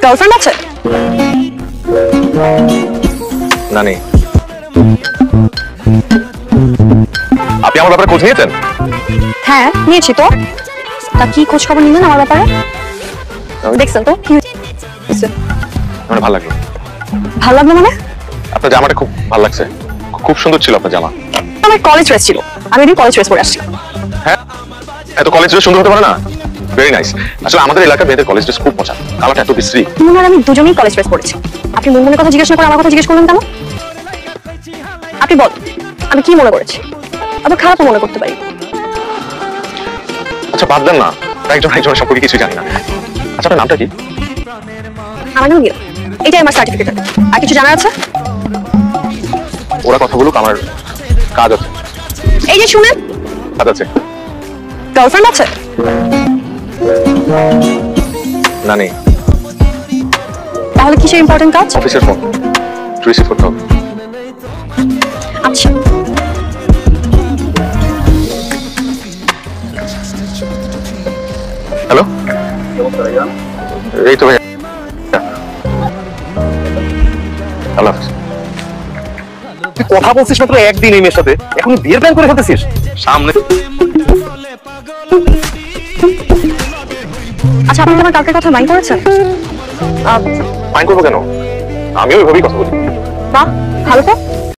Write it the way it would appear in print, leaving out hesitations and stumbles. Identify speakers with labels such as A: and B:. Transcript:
A: Girlfriend আছে?
B: না নেই। আপনি আমার ব্যাপারে খোঁজ নিয়েছেন?
A: হ্যাঁ নিয়েছি তো। তা কি খোঁজ খবর নিলেন আমার ব্যাপারে? দেখছেন তো কি হয়েছে?
B: আমার ভালো লাগলো।
A: ভালো লাগলো মানে?
B: আপনার জামাটা খুব ভালো লাগছে, খুব সুন্দর ছিল আপনার জামা।
A: আমার কলেজ ড্রেস ছিল, আমি ওই কলেজ ড্রেস পরে আসছি।
B: হ্যাঁ, এত কলেজ ড্রেস সুন্দর হতে পারে না? Very nice. আসলে আমাদের এলাকার মেয়েদের কলেজ ড্রেস খুব মজা, কালারটা এত বিশ্রী।
A: মুনমুন আর আমি দুজনেই কলেজ ড্রেস পরেছি। আপনি মুনমুনের কথা জিজ্ঞেস না করে আমার কথা জিজ্ঞেস করলেন কেন? আপনি বল, আমি কি মনে করেছি? আবার খারাপও মনে করতে পারি।
B: আচ্ছা বাদ দেন না, একজন একজনের সম্পর্কে কিছু জানি না। আচ্ছা আপনার নামটা কি?
A: আমার নাম গিয়া, এটাই আমার সার্টিফিকেট। আর কিছু জানার আছে?
B: ওরা কথা বলুক, আমার কাজ আছে।
A: এই যে শুনেন,
B: কাজ আছে।
A: গার্লফ্রেন্ড আছে?
B: না নেই।
A: তাহলে কিসের ইম্পর্টেন্ট কাজ?
B: অফিসের ফোন রিসিভ করতে হবে।
A: আচ্ছা
B: হ্যালো, এই তো ভাই। আল্লাহ হাফেজ।
C: তুই কথা বলছিস মাত্র একদিন এই মেয়ের সাথে, এখন বিয়ের প্ল্যান করে ফেলতেছিস?
B: সামনে
A: আচ্ছা, আপনি কি আমার কালকের কথা মাইন্ড করেছেন?
B: মাইন্ড করবো কেন? আমিও ওইভাবেই কথা বলি।
A: বাহ, ভালো তো।